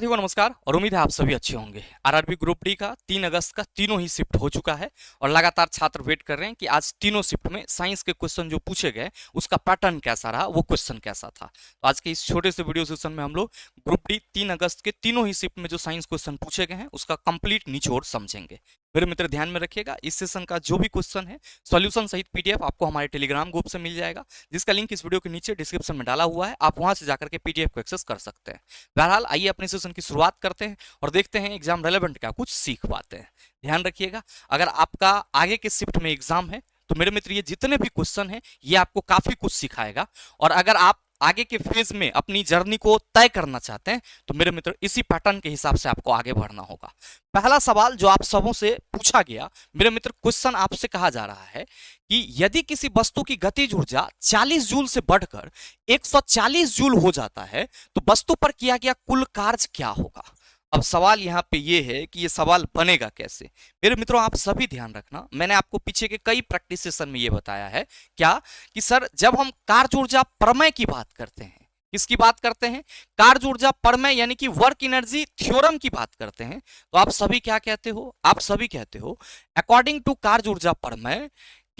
साथियों को नमस्कार और उम्मीद है आप सभी अच्छे होंगे। आरआरबी ग्रुप डी का 3 अगस्त का तीनों ही शिफ्ट हो चुका है और लगातार छात्र वेट कर रहे हैं कि आज तीनों शिफ्ट में साइंस के क्वेश्चन जो पूछे गए उसका पैटर्न कैसा रहा, वो क्वेश्चन कैसा था। तो आज के इस छोटे से वीडियो सेशन में हम लोग ग्रुप डी 3 अगस्त के तीनों ही शिफ्ट में जो साइंस क्वेश्चन पूछे गए हैं उसका कंप्लीट निचोड़ समझेंगे। मेरे मित्र ध्यान में रखिएगा, इस सेशन का जो भी क्वेश्चन है सॉल्यूशन सहित पीडीएफ आपको हमारे टेलीग्राम ग्रुप से मिल जाएगा, जिसका लिंक इस वीडियो के नीचे डिस्क्रिप्शन में डाला हुआ है। आप वहां से जाकर के पीडीएफ को एक्सेस कर सकते हैं। बहरहाल आइए अपने सेशन की शुरुआत करते हैं और देखते हैं एग्जाम रेलेवेंट क्या कुछ सीख पाते हैं। ध्यान रखिएगा, अगर आपका आगे के शिफ्ट में एग्जाम है तो मेरे मित्र ये जितने भी क्वेश्चन हैं ये आपको काफी कुछ सिखाएगा। और अगर आप आगे के फेज में अपनी जर्नी को तय करना चाहते हैं तो मेरे मित्र इसी पैटर्न के हिसाब से आपको आगे बढ़ना होगा। पहला सवाल जो आप सबों से पूछा गया, मेरे मित्र क्वेश्चन आपसे कहा जा रहा है कि यदि किसी वस्तु की गतिज ऊर्जा 40 जूल से बढ़कर 140 जूल हो जाता है तो वस्तु पर किया गया कुल कार्य क्या होगा। अब सवाल यहाँ पे ये है कि ये सवाल बनेगा कैसे। मेरे मित्रों आप सभी ध्यान रखना, मैंने आपको पीछे के कई प्रैक्टिस सेशन में ये बताया है क्या कि सर जब हम कार्य ऊर्जा प्रमेय की बात करते हैं, किसकी बात करते हैं, कार्य ऊर्जा प्रमेय यानी कि वर्क एनर्जी थ्योरम की बात करते हैं, तो आप सभी क्या कहते हो, आप सभी कहते हो अकॉर्डिंग टू कार्य ऊर्जा प्रमेय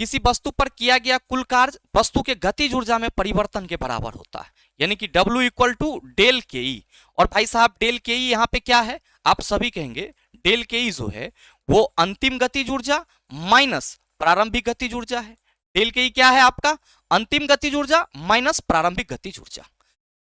किसी वस्तु पर किया गया कुल कार्य वस्तु के गतिज ऊर्जा में परिवर्तन के बराबर होता है, यानी कि W इक्वल टू डेल के ई। और भाई साहब डेल के ई यहाँ पे क्या है, आप सभी कहेंगे डेल के ई जो है वो अंतिम गतिज ऊर्जा माइनस प्रारंभिक गतिज ऊर्जा है। डेल के ई क्या है आपका, अंतिम गतिज ऊर्जा माइनस प्रारंभिक गतिज ऊर्जा।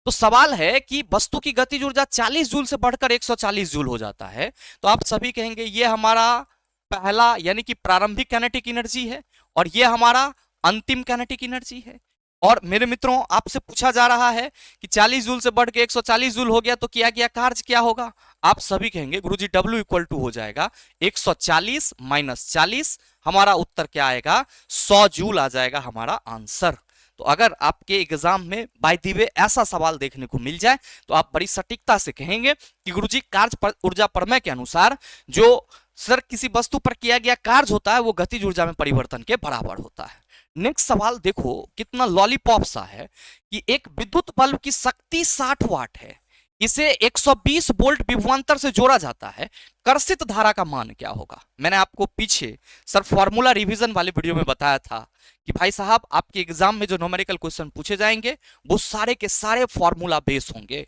तो सवाल है कि वस्तु की गतिज ऊर्जा 40 जूल से बढ़कर 140 जूल हो जाता है, तो आप सभी कहेंगे ये हमारा पहला यानी कि प्रारंभिक काइनेटिक एनर्जी है और ये हमारा अंतिम काइनेटिक एनर्जी है। और मेरे मित्रों आपसे पूछा जा रहा है कि 40 जूल से बढ़ के 140 जूल हो गया तो किया गया कार्य क्या होगा। आप सभी कहेंगे गुरुजी W इक्वल टू हो जाएगा 140 माइनस 40, हमारा उत्तर क्या आएगा 100 जूल आ जाएगा हमारा आंसर। तो अगर आपके एग्जाम में बाय द वे ऐसा सवाल देखने को मिल जाए तो आप बड़ी सटीकता से कहेंगे कि गुरुजी कार्य ऊर्जा प्रमेय के अनुसार जो सर किसी वस्तु पर किया गया कार्य होता है वो गतिज ऊर्जा में परिवर्तन के बराबर होता है। नेक्स्ट सवाल देखो कितना लॉलीपॉप सा है कि एक विद्युत बल्ब की शक्ति 60 वाट है, इसे 120 वोल्ट विभवांतर से जोड़ा जाता है, कर्षित धारा का मान क्या होगा। मैंने आपको पीछे सर फॉर्मूला रिवीजन वाले वीडियो में बताया था कि भाई साहब आपके एग्जाम में जो न्यूमेरिकल क्वेश्चन पूछे जाएंगे वो सारे के सारे फॉर्मूला बेस होंगे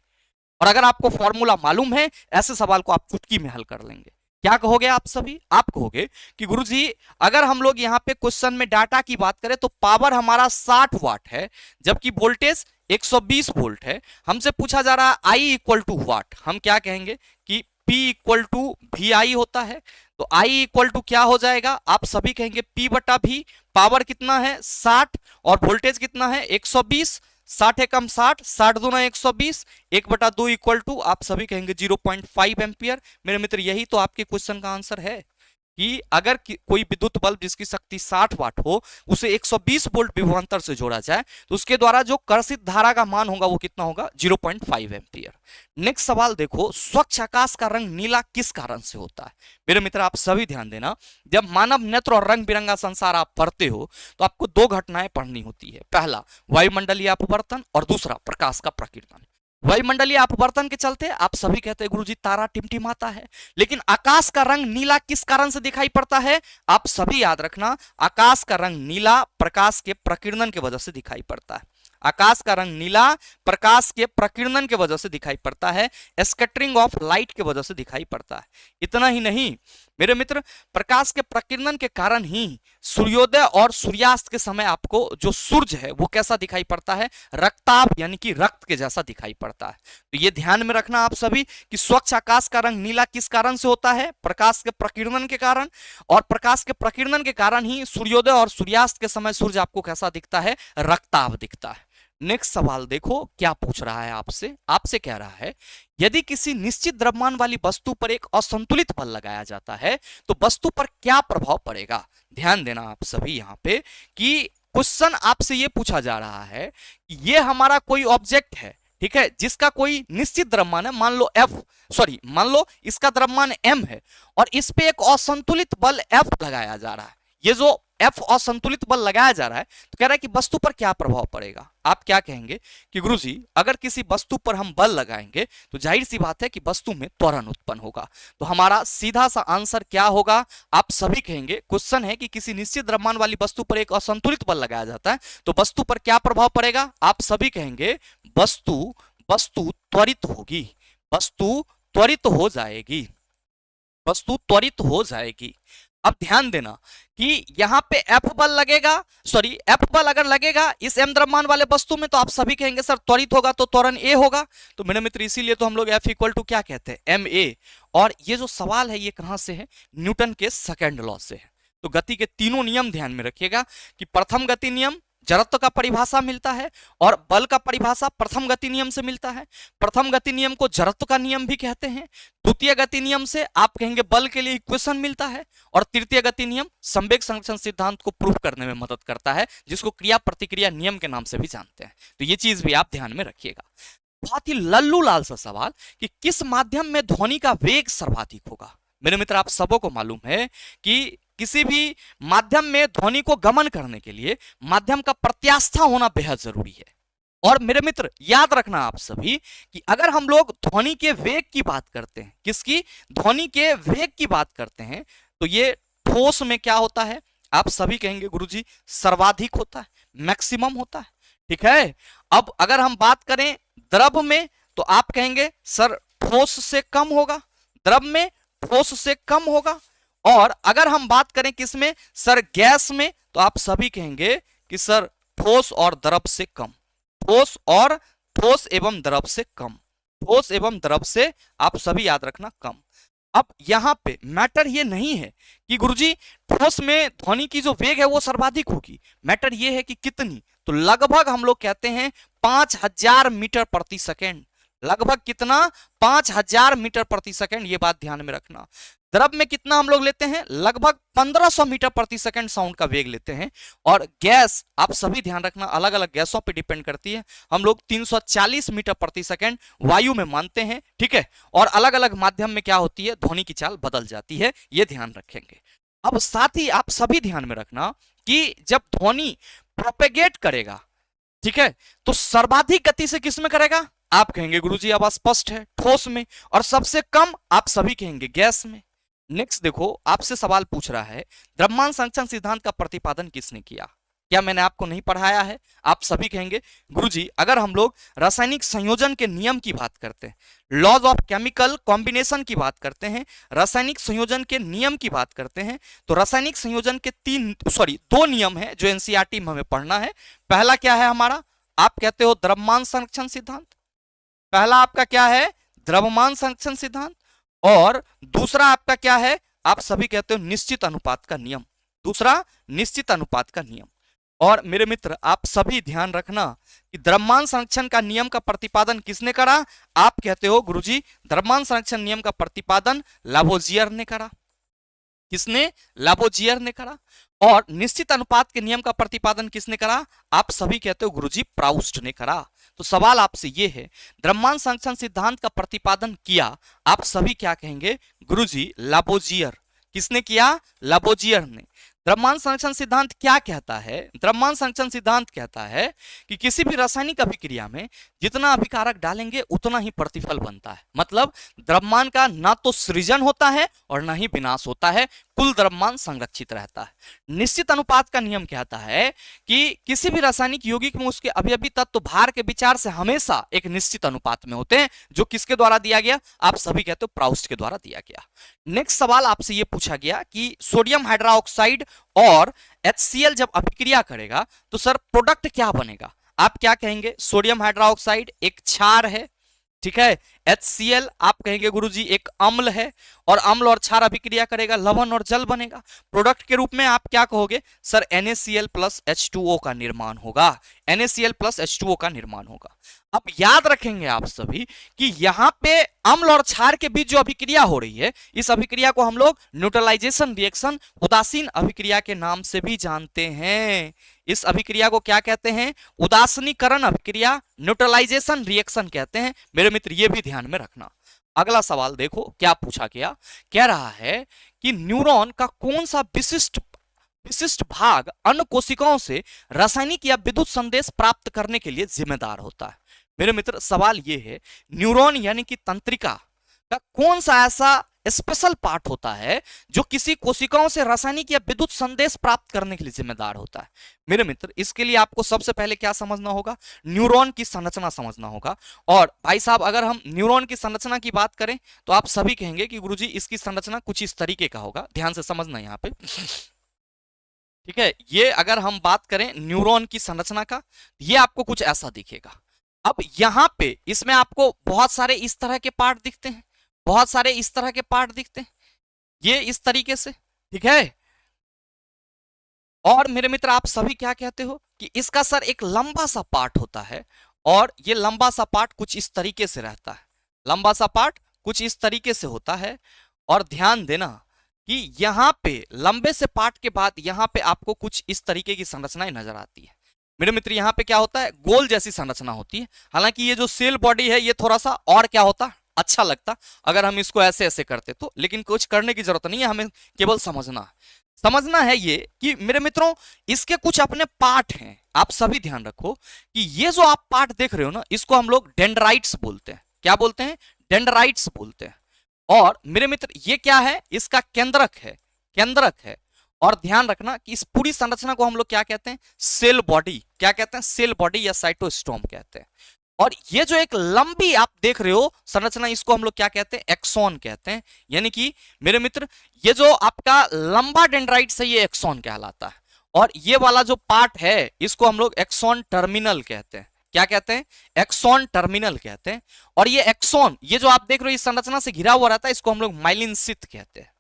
और अगर आपको फॉर्मूला मालूम है ऐसे सवाल को आप चुटकी में हल कर लेंगे। क्या कहोगे आप सभी, आप कहोगे कि गुरुजी अगर हम लोग यहाँ पे क्वेश्चन में डाटा की बात करें तो पावर हमारा 60 वाट है जबकि वोल्टेज 120 वोल्ट है, हमसे पूछा जा रहा है आई इक्वल टू वाट, हम क्या कहेंगे कि P इक्वल टू वी आई होता है। तो I इक्वल टू क्या हो जाएगा, आप सभी कहेंगे P बटा V, पावर कितना है 60 और वोल्टेज कितना है 120, 60 एकम 60, 60 दूना 120, 1/2 इक्वल टू आप सभी कहेंगे 0.5 एम्पियर। मेरे मित्र यही तो आपके क्वेश्चन का आंसर है कि अगर कोई विद्युत बल्ब जिसकी शक्ति 60 वाट हो उसे 120 वोल्ट विभवांतर से जोड़ा जाए तो उसके द्वारा जो कर्षित धारा का मान होगा वो कितना होगा 0.5 एम्पियर। नेक्स्ट सवाल देखो, स्वच्छ आकाश का रंग नीला किस कारण से होता है। मेरे मित्र आप सभी ध्यान देना, जब मानव नेत्र और रंग बिरंगा संसार आप पढ़ते हो तो आपको दो घटनाएं पढ़नी होती है, पहला वायुमंडलीय अपवर्तन और दूसरा प्रकाश का प्रकीर्णन। वायुमंडलीय अपवर्तन के चलते आप सभी कहते हैं गुरुजी तारा टिमटिमाता है, लेकिन आकाश का रंग नीला किस कारण से दिखाई पड़ता है। आप सभी याद रखना, आकाश का रंग नीला प्रकाश के प्रकीर्णन की वजह से दिखाई पड़ता है। आकाश का रंग नीला प्रकाश के प्रकीर्णन के वजह से दिखाई पड़ता है, स्कैटरिंग ऑफ लाइट के वजह से दिखाई पड़ता है। इतना ही नहीं मेरे मित्र, प्रकाश के प्रकीर्णन के कारण ही सूर्योदय और सूर्यास्त के समय आपको जो सूर्य है वो कैसा दिखाई पड़ता है, रक्ताभ यानी कि रक्त के जैसा दिखाई पड़ता है। तो ये ध्यान में रखना आप सभी कि स्वच्छ आकाश का रंग नीला किस कारण से होता है, प्रकाश के प्रकीर्णन के कारण, और प्रकाश के प्रकीर्णन के कारण ही सूर्योदय और सूर्यास्त के समय सूर्य आपको कैसा दिखता है, रक्ताभ दिखता है। नेक्स्ट सवाल देखो क्या पूछ रहा है आपसे, आपसे कह रहा है यदि किसी निश्चित द्रव्यमान वाली वस्तु पर एक असंतुलित बल लगाया जाता है तो वस्तु पर क्या प्रभाव पड़ेगा। ध्यान देना आप सभी यहाँ पे कि क्वेश्चन आपसे ये पूछा जा रहा है कि ये हमारा कोई ऑब्जेक्ट है, ठीक है, जिसका कोई निश्चित द्रव्यमान है, मान लो इसका द्रव्यमान m है और इस पे एक असंतुलित बल F लगाया जा रहा है। ये जो F असंतुलित बल लगाया जा रहा है तो कह रहा है कि वस्तु पर क्या प्रभाव पड़ेगा। आप क्या कहेंगे कि गुरुजी अगर किसी वस्तु पर हम बल लगाएंगे तो जाहिर सी बात है कि वस्तु में त्वरण उत्पन्न होगा। तो हमारा सीधा सा आंसर क्या होगा, आप सभी कहेंगे क्वेश्चन है कि किसी निश्चित द्रव्यमान वाली वस्तु पर एक असंतुलित बल लगाया जाता है तो वस्तु पर क्या प्रभाव पड़ेगा। आप सभी कहेंगे वस्तु वस्तु त्वरित होगी, वस्तु त्वरित हो जाएगी, वस्तु त्वरित हो जाएगी। अब ध्यान देना कि यहां पे F बल लगेगा, सॉरी F बल अगर लगेगा इस m द्रव्यमान वाले वस्तु में तो आप सभी कहेंगे सर त्वरित होगा तो त्वरण A होगा। तो मेरे मित्र इसीलिए तो हम लोग F इक्वल टू क्या कहते हैं, ma। और ये जो सवाल है ये कहां से है, न्यूटन के सेकंड लॉ से है। तो गति के तीनों नियम ध्यान में रखिएगा कि प्रथम गति नियम जड़त्व का परिभाषा मिलता है और बल का परिभाषा प्रथम गति नियम से मिलता है। प्रथम गति नियम को जड़त्व का नियम भी कहते हैं। द्वितीय गति नियम से आप कहेंगे बल के लिए इक्वेशन मिलता है और तृतीय गति नियम संवेग संरक्षण सिद्धांत को प्रूव करने में मदद करता है, जिसको क्रिया प्रतिक्रिया नियम के नाम से भी जानते हैं। तो ये चीज भी आप ध्यान में रखिएगा। बहुत ही लल्लू लाल सा सवाल कि किस माध्यम में ध्वनि का वेग सर्वाधिक होगा। मेरे मित्र आप सबों को मालूम है कि किसी भी माध्यम में ध्वनि को गमन करने के लिए माध्यम का प्रत्यास्था होना बेहद जरूरी है। और मेरे मित्र याद रखना आप सभी कि अगर हम लोग ध्वनि के वेग की बात करते हैं, किसकी, ध्वनि के वेग की बात करते हैं, तो ये ठोस में क्या होता है, आप सभी कहेंगे गुरुजी सर्वाधिक होता है, मैक्सिमम होता है। ठीक है। अब अगर हम बात करें द्रव में तो आप कहेंगे सर ठोस से कम होगा, द्रव में ठोस से कम होगा। और अगर हम बात करें किसमें, सर गैस में, तो आप सभी कहेंगे कि सर ठोस और द्रव से कम, ठोस और ठोस एवं द्रव से कम, ठोस एवं द्रव से आप सभी याद रखना कम। अब यहां पे मैटर ये नहीं है कि गुरुजी ठोस में ध्वनि की जो वेग है वो सर्वाधिक होगी, मैटर ये है कि कितनी, तो लगभग हम लोग कहते हैं 5000 मीटर प्रति सेकेंड, लगभग कितना, 5000 मीटर प्रति सेकेंड, ये बात ध्यान में रखना। द्रव में कितना हम लोग लेते हैं, लगभग 1500 मीटर प्रति सेकंड साउंड का वेग लेते हैं। और गैस आप सभी ध्यान रखना अलग अलग गैसों पे डिपेंड करती है, हम लोग 340 मीटर प्रति सेकंड वायु में मानते हैं। ठीक है। और अलग अलग माध्यम में क्या होती है, ध्वनि की चाल बदल जाती है, ये ध्यान रखेंगे। अब साथ ही आप सभी ध्यान में रखना कि जब ध्वनि प्रोपेगेट करेगा, ठीक है, तो सर्वाधिक गति से किसमें करेगा, आप कहेंगे गुरुजी अब स्पष्ट है ठोस में, और सबसे कम आप सभी कहेंगे गैस में। नेक्स्ट देखो आपसे सवाल पूछ रहा है द्रव्यमान संरक्षण सिद्धांत का प्रतिपादन किसने किया। क्या मैंने आपको नहीं पढ़ाया है। आप सभी कहेंगे गुरुजी अगर हम लोग रासायनिक संयोजन के नियम की बात करते हैं, लॉज ऑफ केमिकल कॉम्बिनेशन की बात करते हैं, रासायनिक संयोजन के नियम की बात करते हैं, तो रासायनिक संयोजन के दो नियम है जो एनसीईआरटी में हमें पढ़ना है। पहला क्या है हमारा, आप कहते हो द्रव्यमान संरक्षण सिद्धांत, पहला आपका क्या है द्रव्यमान संरक्षण सिद्धांत, और दूसरा आपका क्या है, आप सभी कहते हो निश्चित अनुपात का नियम, दूसरा निश्चित अनुपात का नियम। और मेरे मित्र आप सभी ध्यान रखना कि द्रव्यमान संरक्षण का नियम का प्रतिपादन किसने करा, आप कहते हो गुरुजी द्रव्यमान संरक्षण नियम का प्रतिपादन लावोजियर ने करा। किसने, लावोजियर ने करा। और निश्चित अनुपात के नियम का प्रतिपादन किसने करा, आप सभी कहते हो गुरुजी प्राउस्ट ने करा। तो सवाल आपसे ये है द्रव्यमान संरक्षण सिद्धांत का प्रतिपादन किया, आप सभी क्या कहेंगे गुरुजी लावोजियर। किसने किया, लावोजियर ने। द्रव्यमान संरक्षण सिद्धांत क्या कहता है, द्रव्यमान संरक्षण सिद्धांत कहता है कि किसी भी रासायनिक अभिक्रिया में जितना अभिकारक डालेंगे उतना ही प्रतिफल बनता है। मतलब द्रव्यमान का ना तो सृजन होता है और ना ही विनाश होता है, कुल द्रव्यमान संरक्षित रहता है। निश्चित अनुपात का नियम कहता है कि किसी भी रासायनिक यौगिक में उसके अवयवी तत्व भार के विचार से हमेशा एक निश्चित अनुपात में होते हैं, जो किसके द्वारा दिया गया, आप सभी कहते हो प्राउस्ट के द्वारा दिया गया। नेक्स्ट सवाल आपसे यह पूछा गया कि सोडियम हाइड्रोक्साइड और HCl जब अभिक्रिया करेगा तो सर प्रोडक्ट क्या बनेगा। आप क्या कहेंगे, सोडियम हाइड्रोक्साइड एक क्षार है, ठीक है, HCl आप कहेंगे गुरुजी एक अम्ल है, और अम्ल और क्षार अभिक्रिया करेगा लवण और जल बनेगा। प्रोडक्ट के रूप में आप क्या कहोगे, सर NaCl प्लस H2O का निर्माण होगा, NaCl प्लस H2O का निर्माण होगा। अब याद रखेंगे आप सभी कि यहां पे अम्ल और क्षार के बीच जो अभिक्रिया हो रही है, इस अभिक्रिया को हम लोग न्यूट्रलाइजेशन रिएक्शन, उदासीन अभिक्रिया के नाम से भी जानते हैं। इस अभिक्रिया को क्या कहते हैं, उदासीनीकरण अभिक्रिया, न्यूट्रलाइजेशन रिएक्शन कहते हैं। मेरे मित्र ये भी ध्यान में रखना। अगला सवाल देखो क्या पूछा गया, कह रहा है कि न्यूरॉन का कौन सा विशिष्ट विशिष्ट भाग अन्य कोशिकाओं से रासायनिक या विद्युत संदेश प्राप्त करने के लिए जिम्मेदार होता है। मेरे मित्र सवाल ये है, न्यूरॉन यानी कि तंत्रिका का कौन सा ऐसा स्पेशल पार्ट होता है जो किसी कोशिकाओं से रासायनिक या विद्युत संदेश प्राप्त करने के लिए जिम्मेदार होता है? मेरे मित्र इसके लिए आपको सबसे पहले क्या समझना होगा? न्यूरॉन की संरचना समझना होगा। और भाई साहब अगर हम न्यूरॉन की संरचना की बात करें तो आप सभी कहेंगे कि गुरुजी इसकी संरचना कुछ इस तरीके का होगा। ध्यान से समझना यहाँ पे, ठीक है। ये अगर हम बात करें न्यूरॉन की संरचना का, ये आपको कुछ ऐसा दिखेगा। अब यहां पे इसमें आपको बहुत सारे इस तरह के पार्ट दिखते हैं, बहुत सारे इस तरह के पार्ट दिखते हैं, ये इस तरीके से, ठीक है। और मेरे मित्र आप सभी क्या कहते हो कि इसका सर एक लंबा सा पार्ट होता है, और ये लंबा सा पार्ट कुछ इस तरीके से रहता है, लंबा सा पार्ट कुछ इस तरीके से होता है। और ध्यान देना कि यहां पे लंबे से पार्ट के बाद यहां पे आपको कुछ इस तरीके की संरचनाएं नजर आती है। मेरे मित्र यहां पे क्या होता है, गोल जैसी संरचना होती है। हालांकि ये जो सेल बॉडी है ये थोड़ा सा और क्या होता, अच्छा लगता अगर हम इसको ऐसे ऐसे करते तो, लेकिन कुछ करने की जरूरत नहीं है, हमें केवल समझना है ये कि मेरे मित्रों इसके कुछ अपने पार्ट हैं। आप सभी ध्यान रखो कि ये जो आप पार्ट देख रहे हो ना, इसको हम लोग डेंड्राइट्स बोलते हैं। क्या बोलते हैं? डेंड्राइट्स बोलते हैं। और मेरे मित्र ये क्या है, इसका केंद्रक है। और ध्यान रखना कि इस पूरी संरचना को हम लोग क्या कहते हैं, सेल बॉडी। क्या कहते हैं? सेल बॉडी या साइटोस्टोम कहते हैं। और ये जो एक लंबी आप देख रहे हो संरचना, इसको हम लोग क्या कहते हैं, एक्सॉन कहते हैं। यानी कि मेरे मित्र ये जो आपका लंबा डेंड्राइट्स है ये एक्सॉन कहलाता है। और ये वाला जो पार्ट है इसको हम लोग एक्सॉन टर्मिनल कहते हैं। क्या कहते हैं? एक्सॉन टर्मिनल कहते हैं। और ये एक्सॉन, ये जो आप देख रहे हो इस संरचना से घिरा हुआ रहता है, इसको हम लोग माइलिन शीथ कहते हैं।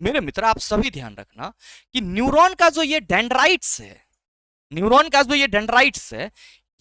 मेरे मित्र आप सभी ध्यान रखना कि न्यूरॉन का जो ये डेंड्राइट्स है,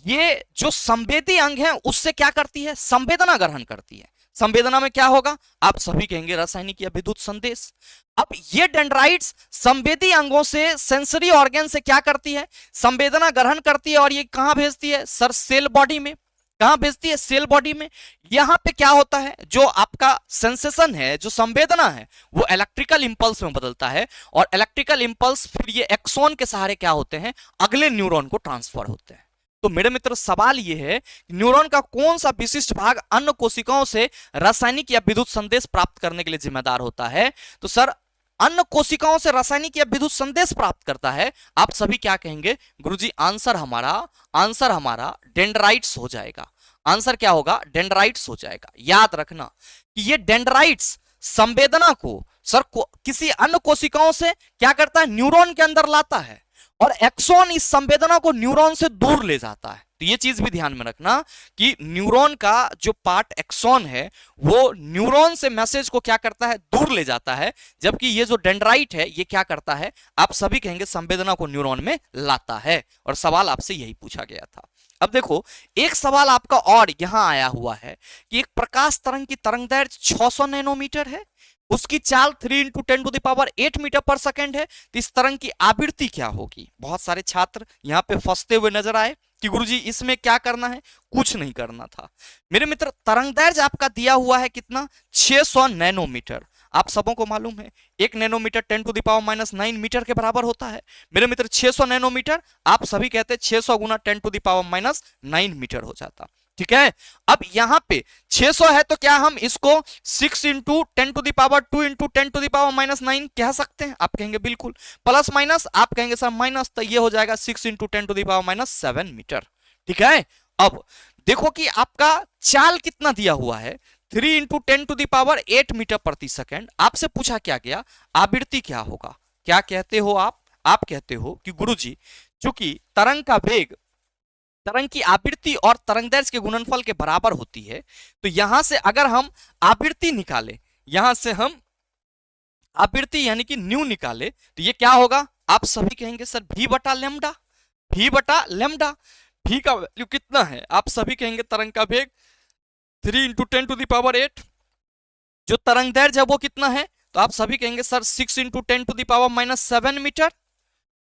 ये जो संवेदी अंग है उससे क्या करती है, संवेदना ग्रहण करती है। संवेदना में क्या होगा, आप सभी कहेंगे रासायनिक या विद्युत संदेश। अब ये डेंड्राइट्स संवेदी अंगों से, सेंसरी ऑर्गन से क्या करती है, संवेदना ग्रहण करती है। और ये कहां भेजती है सर, सेल बॉडी में। कहां भेजती है? सेल बॉडी में। यहां पे क्या होता है, जो आपका सेंसेशन है, जो संवेदना है, वो इलेक्ट्रिकल इंपल्स में बदलता है। और इलेक्ट्रिकल इंपल्स फिर ये एक्सॉन के सहारे क्या होते हैं, अगले न्यूरॉन को ट्रांसफर होते हैं। तो मेरे मित्र सवाल ये है, न्यूरॉन का कौन सा विशिष्ट भाग अन्य कोशिकाओं से रासायनिक या विद्युत संदेश प्राप्त करने के लिए जिम्मेदार होता है? तो सर अन्य कोशिकाओं से रासायनिक या विद्युत संदेश प्राप्त करता है। आप सभी क्या कहेंगे, गुरुजी आंसर हमारा डेंड्राइट्स हो जाएगा। आंसर क्या होगा, डेंड्राइट्स हो जाएगा। याद रखना कि ये डेंड्राइट्स संवेदना को किसी अन्य कोशिकाओं से क्या करता है, न्यूरॉन के अंदर लाता है। और एक्सॉन इस संवेदना को न्यूरॉन से दूर ले जाता है। तो ये चीज भी ध्यान में रखना कि न्यूरॉन का जो पार्ट एक्सॉन है वो न्यूरॉन से मैसेज को क्या करता है, दूर ले जाता है। जबकि ये जो डेंड्राइट है ये क्या करता है, आप सभी कहेंगे संवेदना को न्यूरॉन में लाता है। और सवाल आपसे यही पूछा गया था। अब देखो एक सवाल आपका और यहां आया हुआ है कि एक प्रकाश तरंग की तरंगदैर्घ्य 600 नैनोमीटर है, उसकी चाल 3 × 10⁸ मीटर पर सेकंड है। तो इस तरंग की आवृत्ति क्या होगी? बहुत सारे छात्र यहां पे फंसते हुए नजर आए कि गुरुजी इसमें क्या करना है, कुछ नहीं करना था। मेरे मित्र तरंगदैर्घ्य आपका दिया हुआ है कितना, 600 नैनोमीटर। आप सबों को मालूम है 1 नैनोमीटर 10⁻⁹ मीटर के बराबर होता है। मेरे मित्र 600 नैनोमीटर, आप सभी कहते हैं 600 × 10⁻⁹ मीटर हो जाता। ठीक है। अब यहां पे 600 है तो क्या हम इसको 6 × 10⁻² × 10⁻⁹ कह सकते हैं? आप कहेंगे बिल्कुल। प्लस माइनस, आप कहेंगे सर माइनस, तो ये हो जाएगा 6 × 10⁻⁷ मीटर। ठीक है। अब देखो कि आपका चाल कितना दिया हुआ है, 3 × 10⁸ मीटर प्रति सेकंड। आपसे पूछा क्या गया, आवृत्ति क्या होगा? क्या कहते हो आप कहते हो कि गुरुजी चूंकि तरंग का वेग तरंग की आवृत्ति और तरंगदैर्घ्य के गुणनफल के बराबर होती है, तो यहां से अगर हम आवृत्ति निकाले, यहां से हम आवृत्ति यानी कि न्यू निकाले, तो ये क्या होगा? आप सभी कहेंगे सर v/λ। v का वैल्यू कितना है? आप सभी कहेंगे तरंग का वेग 3 × 10⁸ जो तरंगदैर्घ्य है वो कितना है? तो आप सभी कहेंगे सर 6 × 10⁻⁷ मीटर।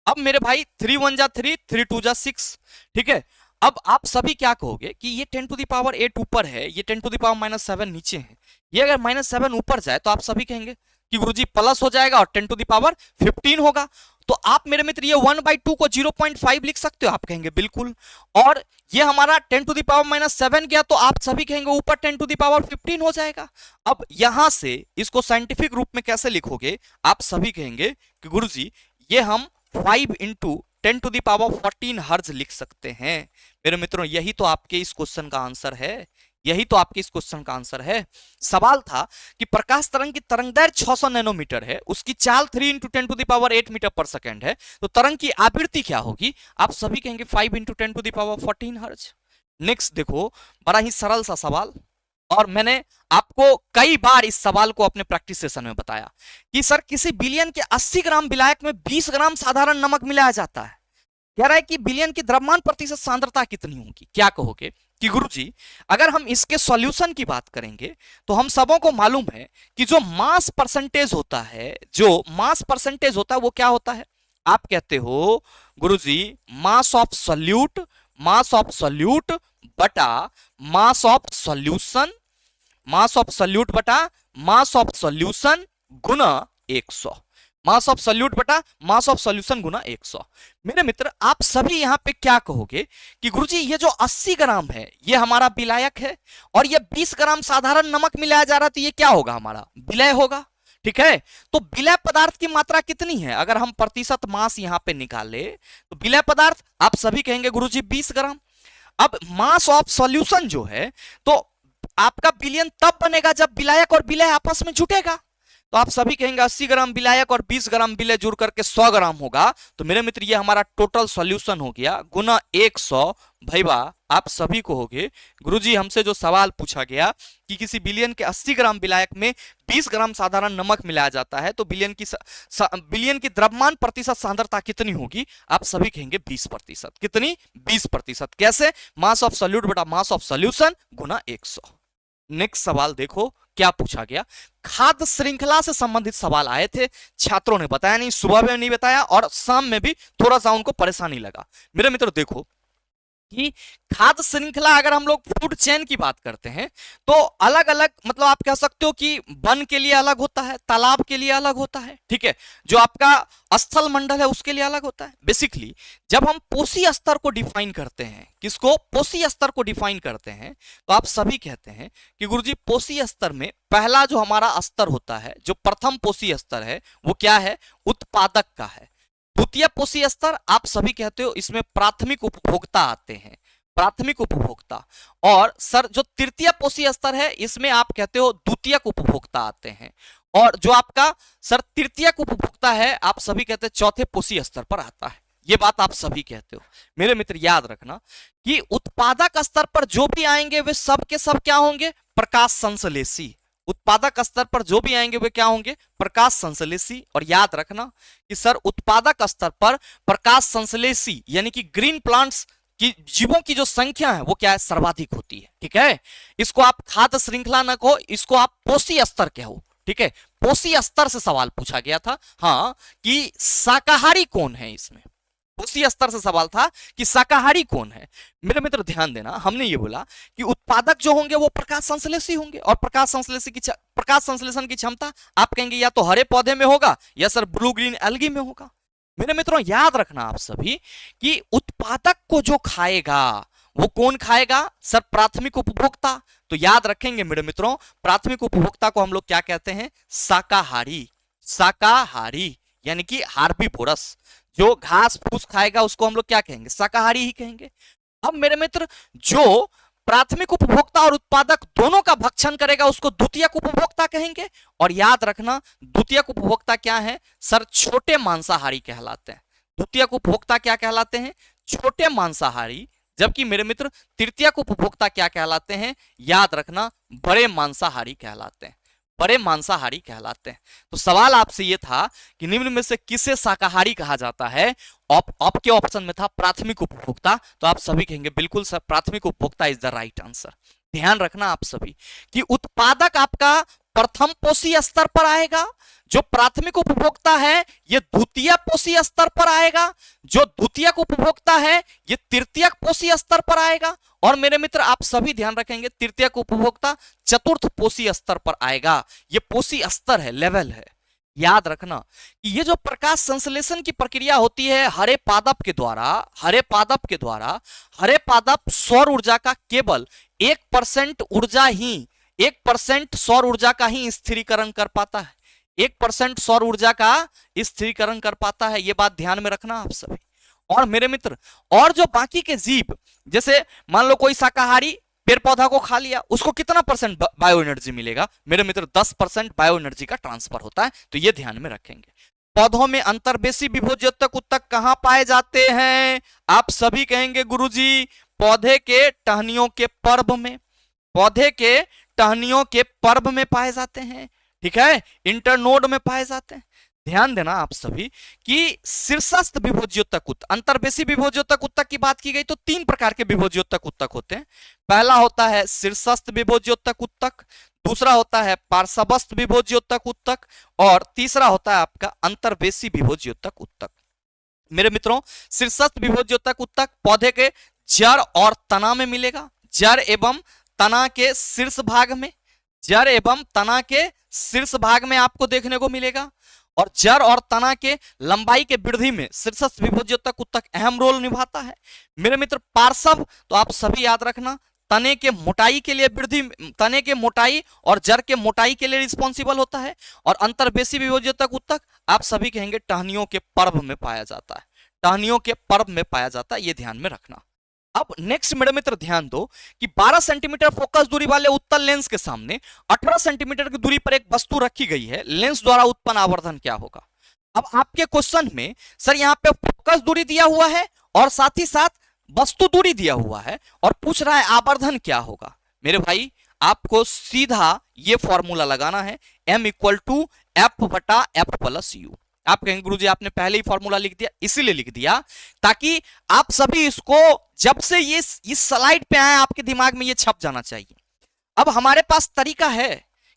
अब मेरे भाई 3 × 1 = 3, 3 × 2 = 6। ठीक है। अब आप सभी क्या कहोगे कि ये 10⁸ ऊपर है, ये 10⁻⁷ नीचे है। ये अगर -7 ऊपर जाए तो आप सभी कहेंगे कि गुरुजी प्लस हो जाएगा और 10 टू द पावर 15 होगा। तो आप मेरे मित्र ये 1/2 को 0.5 लिख सकते हो, आप कहेंगे बिल्कुल। और ये हमारा 10 टू द पावर -7 गया, तो आप सभी कहेंगे ऊपर 10 टू द पावर 15 हो जाएगा। अब यहां से इसको साइंटिफिक रूप में कैसे लिखोगे, आप सभी कहेंगे कि गुरुजी ये हम 5 इंटू 10 टू द पावर 14 हर्ज लिख सकते हैं। मेरे मित्रों यही तो आपके इस क्वेश्चन का आंसर है, यही तो आपके इस क्वेश्चन का आंसर है। सवाल था कि प्रकाश तरंग की तरंगदैर्घ्य 600 नैनोमीटर है, उसकी चाल 3 into 10 to the power 8 metre per second है, तो तरंग की आवृत्ति क्या होगी, आप सभी कहेंगे 5 इंटू 10 टू द पावर 14 हर्ज। नेक्स्ट देखो, बड़ा ही सरल सा सवाल, और मैंने आपको कई बार इस सवाल को अपने प्रैक्टिस सेशन में बताया कि सर किसी बिलियन के 80 ग्राम विलायक में 20 ग्राम साधारण नमक मिलाया जाता है। कह रहा है कि बिलियन की द्रव्यमान प्रतिशत सांद्रता कितनी होगी। क्या कहोगे कि गुरुजी अगर हम इसके सॉल्यूशन की बात करेंगे तो हम सबों को मालूम है कि जो मास परसेंटेज होता है, जो मास परसेंटेज होता है वो क्या होता है, आप कहते हो गुरुजी मास ऑफ सॉल्यूट बटा mass of solution, mass of solute बटा मास ऑफ सॉल्यूशन गुना 100, मास ऑफ सॉल्यूट बटा मास ऑफ सॉल्यूशन गुना 100। मेरे मित्र आप सभी यहां पे क्या कहोगे कि गुरुजी ये जो 80 ग्राम है ये हमारा विलायक है, और ये 20 ग्राम साधारण नमक मिलाया जा रहा है, तो ये क्या होगा, हमारा विलय होगा। ठीक है, तो विलय पदार्थ की मात्रा कितनी है, अगर हम प्रतिशत मास यहां पे निकाले तो विलय पदार्थ आप सभी कहेंगे गुरुजी 20 ग्राम। अब मास ऑफ सॉल्यूशन जो है, तो आपका बिलियन तब बनेगा जब विलायक और विलय आपस में जुटेगा, तो आप सभी कहेंगे 80 ग्राम विलायक और 20 ग्राम विलय जुड़ करके 100 ग्राम होगा। तो मेरे मित्र ये हमारा टोटल सॉल्यूशन हो गया गुना 100। भैया आप सभी को होगे गुरुजी हमसे जो सवाल पूछा गया कि किसी बिलियन के 80 ग्राम विलायक में 20 ग्राम साधारण नमक मिलाया जाता है, तो बिलियन की द्रव्यमान प्रतिशत सांद्रता कितनी होगी, आप सभी कहेंगे 20%। कितनी, 20%। कैसे, मास ऑफ सॉल्यूट बटा मास ऑफ सॉल्यूशन गुना 100। नेक्स्ट सवाल देखो क्या पूछा गया, खाद्य श्रृंखला से संबंधित सवाल आए थे, छात्रों ने बताया नहीं, सुबह में नहीं बताया और शाम में भी थोड़ा सा उनको परेशानी लगा। मेरे मित्र देखो कि खाद्य श्रृंखला, अगर हम लोग फूड चेन की बात करते हैं तो अलग अलग, मतलब आप कह सकते हो कि वन के लिए अलग होता है, तालाब के लिए अलग होता है, ठीक है, जो आपका स्थल मंडल है उसके लिए अलग होता है। बेसिकली जब हम पोषी स्तर को डिफाइन करते हैं, किसको, पोषी स्तर को डिफाइन करते हैं, तो आप सभी कहते हैं कि गुरुजी पोषी स्तर में पहला जो हमारा स्तर होता है, जो प्रथम पोषी स्तर है वो क्या है, उत्पादक का है। द्वितीय पोषी स्तर आप सभी कहते हो इसमें प्राथमिक उपभोक्ता आते हैं, प्राथमिक उपभोक्ता। और सर जो तृतीय पोषी स्तर है इसमें आप कहते हो द्वितीयक उपभोक्ता आते हैं, और जो आपका सर तृतीयक उपभोक्ता है आप सभी कहते हैं चौथे पोषी स्तर पर आता है। ये बात आप सभी कहते हो। मेरे मित्र याद रखना कि उत्पादक स्तर पर जो भी आएंगे वे सब के सब क्या होंगे, प्रकाश संश्लेषी। उत्पादक स्तर पर जो भी आएंगे वे क्या होंगे, प्रकाश संश्लेषी। और याद रखना कि सर उत्पादक स्तर पर प्रकाश संश्लेषी यानी कि ग्रीन प्लांट्स की जीवों की जो संख्या है वो क्या है, सर्वाधिक होती है। ठीक है, इसको आप खाद्य श्रृंखला न कहो, इसको आप पोषी स्तर कहो। ठीक है, पोषी स्तर से सवाल पूछा गया था, हाँ, कि शाकाहारी कौन है, इसमें पोषी स्तर से सवाल था कि शाकाहारी कौन है। मेरे मित्र ध्यान देना, हमने ये बोला कि उत्पादक जो होंगे वो प्रकाश संश्लेषी होंगे, और प्रकाश संश्लेषण की क्षमता आप कहेंगे या तो हरे पौधे में होगा या सर ब्लू ग्रीन एल्गी में होगा। मेरे मित्रों याद रखना आप सभी कि उत्पादक को जो खाएगा वो कौन खाएगा, सर प्राथमिक उपभोक्ता। तो याद रखेंगे मेरे मित्रों, प्राथमिक उपभोक्ता को हम लोग क्या कहते हैं, शाकाहारी। शाकाहारी यानी कि हार्बीवोरस, जो घास फूस खाएगा उसको हम लोग क्या कहेंगे, शाकाहारी ही कहेंगे। अब मेरे मित्र जो प्राथमिक उपभोक्ता और उत्पादक दोनों का भक्षण करेगा उसको द्वितीयक उपभोक्ता कहेंगे। और याद रखना द्वितीयक उपभोक्ता क्या है, सर छोटे मांसाहारी कहलाते हैं। द्वितीयक उपभोक्ता क्या कहलाते हैं, छोटे मांसाहारी। जबकि मेरे मित्र तृतीयक उपभोक्ता क्या कहलाते हैं, याद रखना बड़े मांसाहारी कहलाते हैं, बड़े मांसाहारी कहलाते हैं। तो सवाल आपसे यह था कि निम्न में से किसे शाकाहारी कहा जाता है, आपके ऑप्शन में था प्राथमिक उपभोक्ता, तो आप सभी कहेंगे बिल्कुल सर प्राथमिक उपभोक्ता इज द राइट आंसर। ध्यान रखना आप सभी कि उत्पादक आपका प्रथम पोषी स्तर पर आएगा, जो प्राथमिक उपभोक्ता है ये द्वितीय पोषी स्तर पर आएगा, जो द्वितीयक उपभोक्ता है ये तृतीयक पोषी स्तर पर आएगा, और मेरे मित्र आप सभी ध्यान रखेंगे तृतीयक उपभोक्ता चतुर्थ पोषी स्तर पर आएगा। ये पोषी स्तर है, लेवल है। याद रखना कि ये जो प्रकाश संश्लेषण की प्रक्रिया होती है हरे पादप के द्वारा, हरे पादप सौर ऊर्जा का केवल 1% ऊर्जा ही, 1% सौर ऊर्जा का ही स्थिरीकरण कर पाता है, 1% सौर ऊर्जा का स्थिरीकरण कर पाता है। ये बात ध्यान में रखना आप सभी। और मेरे मित्र, और जो बाकी के जीव, जैसे मान लो कोई शाकाहारी पेड़ पौधा को खा लिया, उसको कितना परसेंट बायो एनर्जी मिलेगा मेरे मित्र? 10% बायो एनर्जी का ट्रांसफर होता है, तो ये ध्यान में रखेंगे। पौधों में अंतर्वेशी विभोज्योतक उत्तक कहां पाए जाते हैं? आप सभी कहेंगे गुरुजी पौधे के टहनियों के पर्व में, पौधे के टहनियों के पर्व में पाए जाते हैं, ठीक है, इंटरनोड में पाए जाते हैं। ध्यान देना आप सभी कि शीर्षस्थ विभोज्योतक उत्तक, अंतर्वेशी विभोज्योतक उत्तक की बात की गई तो 3 प्रकार के विभोज्योतक उत्तक होते हैं। पहला होता है शीर्षस्थ विभोज्योतक उत्तक, दूसरा होता है पार्श्वस्थ विभोज्योतक उत्तक, और तीसरा होता है आपका अंतर्वेशी विभोज्योतक उत्तक। मेरे मित्रों, शीर्षस्थ विभोज्योतक उत्तक पौधे के जड़ और तना में मिलेगा, जड़ एवं तना के शीर्ष भाग में, जड़ एवं तना के शीर्ष भाग में आपको देखने को मिलेगा। और जड़ और तना के लंबाई के वृद्धि में शीर्षस्थ विभोज्योतक उत्तक अहम रोल निभाता है। मेरे मित्र, पार्श्व तो आप सभी याद रखना तने के मोटाई के लिए वृद्धि, तने के मोटाई और जड़ के मोटाई के लिए रिस्पॉन्सिबल होता है। और अंतर्वेशी विभोज्योतक उत्तक आप सभी कहेंगे टहनियों के पर्व में पाया जाता है, टहनियों के पर्व में पाया जाता है, ये ध्यान में रखना। अब नेक्स्ट मेरे मित्र ध्यान दो कि 12 सेंटीमीटर फोकस दूरी वाले उत्तल लेंस के सामने 18 सेंटीमीटर की दूरी पर एक वस्तु रखी गई है, लेंस द्वारा उत्पन्न आवर्धन क्या होगा? अब आपके क्वेश्चन में सर यहाँ पे फोकस दूरी दिया हुआ है और साथ ही साथ वस्तु दूरी दिया हुआ है और पूछ रहा है आवर्धन क्या होगा। मेरे भाई, आपको सीधा ये फॉर्मूला लगाना है, m इक्वल टू एफ बटा एफ प्लस यू। आप कहेंगे गुरुजी आपने पहले ही फॉर्मूला लिख दिया, इसीलिए लिख दिया ताकि आप सभी इसको जब से ये इस स्लाइड पे आए आपके दिमाग में ये छप जाना चाहिए। अब हमारे पास तरीका है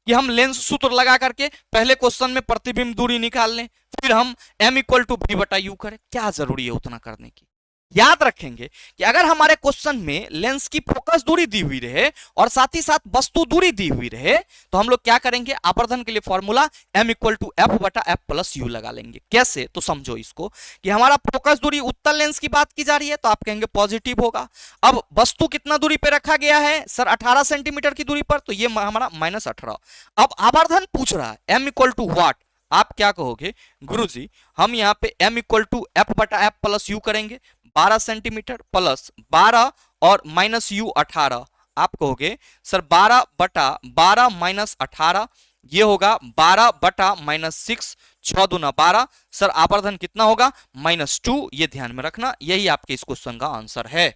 कि हम लेंस सूत्र लगा करके पहले क्वेश्चन में प्रतिबिंब दूरी निकाल लें, फिर हम m इक्वल टू v बटा यू करें। क्या जरूरी है उतना करने की? याद रखेंगे कि अगर हमारे क्वेश्चन में लेंस की फोकस दूरी दी हुई रहे और साथ ही साथ वस्तु दूरी दी हुई रहे तो हम लोग क्या करेंगे? आवर्धन के लिए formula m equal to F बटा एफ प्लस यू लगा लेंगे। कैसे? तो समझो इसको कि हमारा फोकस दूरी उत्तल लेंस की बात की जा रही है तो आप कहेंगे पॉजिटिव होगा। अब वस्तु कितना दूरी पे रखा गया है सर? 18 सेंटीमीटर की दूरी पर, तो ये हमारा -18। अब आवर्धन पूछ रहा है m इक्वल टू व्हाट? आप क्या कहोगे? गुरुजी हम यहाँ पे m इक्वल टू एफ बटा एफ प्लस यू करेंगे, 12 सेंटीमीटर प्लस 12 और माइनस यू 18। आप कहोगे सर 12 बटा 12 माइनस 18 ये होगा 12 बटा -6, 6 दूना 12। सर आवर्धन कितना होगा? -2। ये ध्यान में रखना, यही आपके इस क्वेश्चन का आंसर है,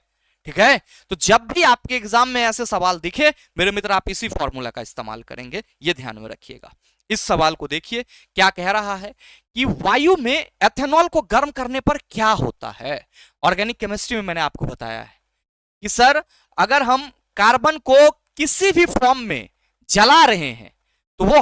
ठीक है। तो जब भी आपके एग्जाम में ऐसे सवाल दिखे मेरे मित्र आप इसी फॉर्मूला का इस्तेमाल करेंगे, ये ध्यान में रखिएगा। इस सवाल को देखिए, क्या कह रहा है कि वायु में एथेनॉल को गर्म करने पर क्या होता है। ऑर्गेनिक केमिस्ट्री में मैंने आपको बताया है कि सर अगर हम कार्बन को किसी भी फॉर्म में जला रहे हैं तो वो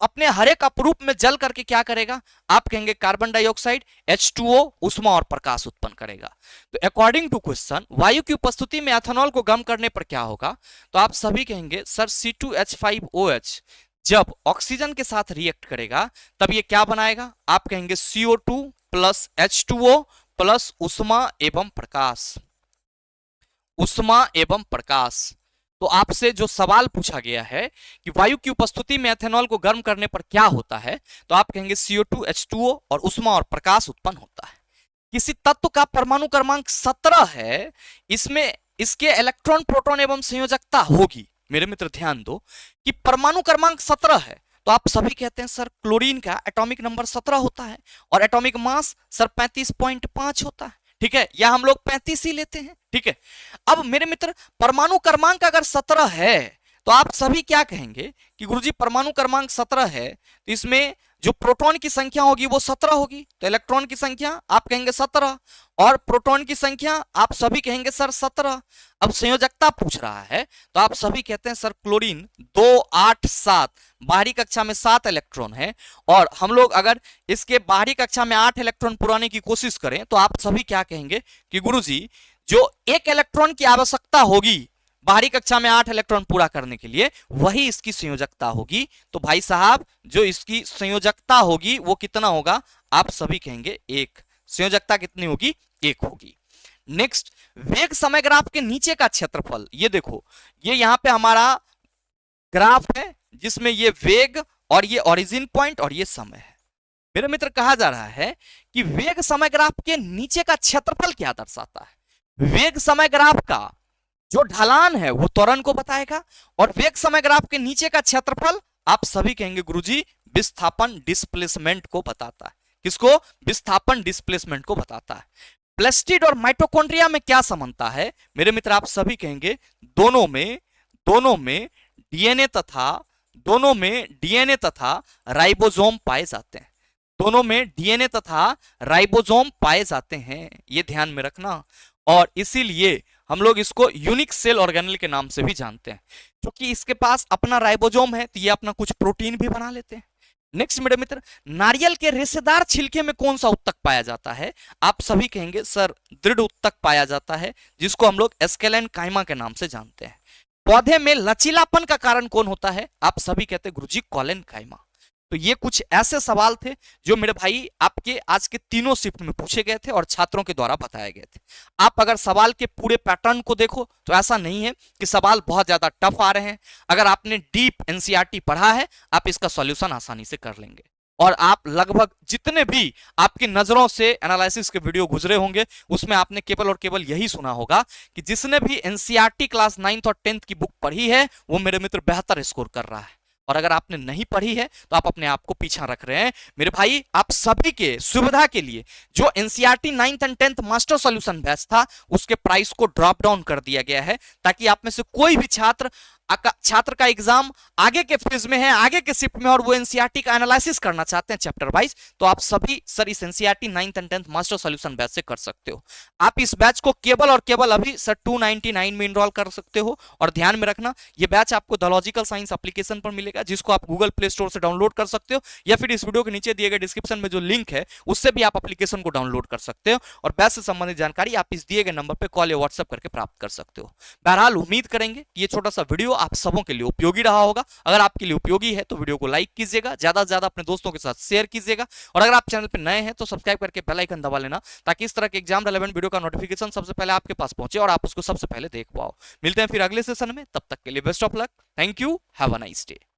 अपने हर एक अपरूप में जल करके क्या करेगा? आप कहेंगे कार्बन डाइऑक्साइड, H2O, ऊष्मा और प्रकाश उत्पन्न करेगा। तो अकॉर्डिंग टू क्वेश्चन वायु की उपस्थिति में एथेनॉल को गर्म करने पर क्या होगा? तो आप सभी कहेंगे सर C2H5OH जब ऑक्सीजन के साथ रिएक्ट करेगा तब ये क्या बनाएगा? आप कहेंगे CO2 प्लस H2O प्लस ऊष्मा एवं प्रकाश, ऊष्मा एवं प्रकाश। तो आपसे जो सवाल पूछा गया है कि वायु की उपस्थिति में एथेनॉल को गर्म करने पर क्या होता है, तो आप कहेंगे CO2 H2O और ऊष्मा और प्रकाश उत्पन्न होता है। किसी तत्व का परमाणु क्रमांक 17 है, इसमें इसके इलेक्ट्रॉन, प्रोटॉन एवं संयोजकता होगी। मेरे मित्र ध्यान दो कि परमाणु क्रमांक 17 है तो आप सभी कहते हैं सर क्लोरीन का एटॉमिक नंबर 17 होता है और एटॉमिक मास सर 35.5 होता है, ठीक है, या हम लोग 35 ही लेते हैं, ठीक है। अब मेरे मित्र परमाणु क्रमांक अगर 17 है तो आप सभी क्या कहेंगे कि गुरुजी परमाणु क्रमांक 17 है तो इसमें जो प्रोटॉन की संख्या होगी वो 17 होगी, तो इलेक्ट्रॉन की संख्या आप कहेंगे 17 और प्रोटॉन की संख्या आप सभी कहेंगे सर 17। अब संयोजकता पूछ रहा है तो आप सभी कहते हैं सर क्लोरीन 2 8 7 बाहरी कक्षा में 7 इलेक्ट्रॉन है और हम लोग अगर इसके बाहरी कक्षा में 8 इलेक्ट्रॉन पुराने की कोशिश करें तो आप सभी क्या कहेंगे कि गुरुजी जो 1 इलेक्ट्रॉन की आवश्यकता होगी बाहरी कक्षा में 8 इलेक्ट्रॉन पूरा करने के लिए, वही इसकी संयोजकता होगी। तो भाई साहब जो इसकी संयोजकता होगी वो कितना होगा, आप सभी कहेंगे 1। संयोजकता कितनी होगी, 1 होगी। नेक्स्ट, वेग समय ग्राफ के नीचे का क्षेत्रफल, ये देखो ये यहां पे हमारा ग्राफ है जिसमें ये वेग और ये ओरिजिन पॉइंट और ये समय है। मेरे मित्र कहा जा रहा है कि वेग समय ग्राफ के नीचे का क्षेत्रफल क्या दर्शाता है। वेग समय ग्राफ का जो ढलान है वो त्वरण को बताएगा, और वेग समय ग्राफ के नीचे का क्षेत्रफल आप सभी कहेंगे गुरुजी विस्थापन डिस्प्लेसमेंट को बताता है। किसको, विस्थापन डिस्प्लेसमेंट को बताता है। प्लास्टिड और माइटोकॉन्ड्रिया में क्या समानता है, मेरे मित्र आप सभी कहेंगे दोनों में डीएनए तथा राइबोसोम पाए जाते हैं। दोनों में डीएनए तथा राइबोसोम पाए जाते हैं, ये ध्यान में रखना। और इसीलिए हम लोग इसको यूनिक सेल ऑर्गेनेल के नाम से भी जानते हैं, क्योंकि इसके पास अपना राइबोसोम है तो ये अपना कुछ प्रोटीन भी बना लेते हैं। नेक्स्ट मेरे मित्र, नारियल के रेशेदार छिलके में कौन सा उत्तक पाया जाता है, आप सभी कहेंगे सर दृढ़ उत्तक पाया जाता है, जिसको हम लोग एस्केलेन काइमा के नाम से जानते हैं। पौधे में लचीलापन का कारण कौन होता है, आप सभी कहते हैं गुरुजी कॉलेन काइमा। तो ये कुछ ऐसे सवाल थे जो मेरे भाई आपके आज के तीनों शिफ्ट में पूछे गए थे और छात्रों के द्वारा बताए गए थे। आप अगर सवाल के पूरे पैटर्न को देखो तो ऐसा नहीं है कि सवाल बहुत ज्यादा टफ आ रहे हैं। अगर आपने डीप एनसीईआरटी पढ़ा है आप इसका सॉल्यूशन आसानी से कर लेंगे, और आप लगभग जितने भी आपकी नजरों से एनालिसिस के वीडियो गुजरे होंगे उसमें आपने केवल और केवल यही सुना होगा कि जिसने भी एनसीईआरटी क्लास 9th और 10th की बुक पढ़ी है वो मेरे मित्र बेहतर स्कोर कर रहा है, और अगर आपने नहीं पढ़ी है तो आप अपने आप को पीछा रख रहे हैं। मेरे भाई आप सभी के सुविधा के लिए जो NCERT 9th and 10th master solution batch था उसके प्राइस को ड्रॉप डाउन कर दिया गया है, ताकि आप में से कोई भी छात्र का एग्जाम आगे के फेज में है, आगे के शिफ्ट में, और वो एनसीईआरटी का एनालिसिस करना चाहते हैं चैप्टर वाइज, तो आप सभी सर इस NCERT 9th and 10th master solution batch से कर सकते हो। आप इस बैच को केवल और केवल अभी सर 299 में इनरोल कर सकते हो। और ध्यान में रखना ये बैच आपको द लॉजिकल साइंस एप्लीकेशन पर मिलेगा, जिसको आप गूगल प्ले स्टोर से डाउनलोड कर सकते हो, या फिर इस वीडियो के नीचे दिए गए डिस्क्रिप्शन में जो लिंक है उससे भी आप एप्लीकेशन को डाउनलोड कर सकते हो, और बैच से संबंधित जानकारी आप इस दिए गए नंबर पर कॉल या व्हाट्सएप करके प्राप्त कर सकते हो। बहरहाल उम्मीद करेंगे कि ये छोटा सा वीडियो आप सबों के लिए उपयोगी रहा होगा। अगर आपके लिए उपयोगी है तो वीडियो को लाइक कीजिएगा, ज्यादा से ज्यादा अपने दोस्तों के साथ शेयर कीजिएगा, और अगर आप चैनल पर नए हैं तो सब्सक्राइब करके बेल आइकन दबा लेना, ताकि इस तरह के एग्जाम रेलेवेंट वीडियो का नोटिफिकेशन सबसे पहले आपके पास पहुंचे और आप उसको सबसे पहले देख पाओ। मिलते हैं फिर अगले सेशन में, तब तक के लिए best of luck, thank you, have a nice day.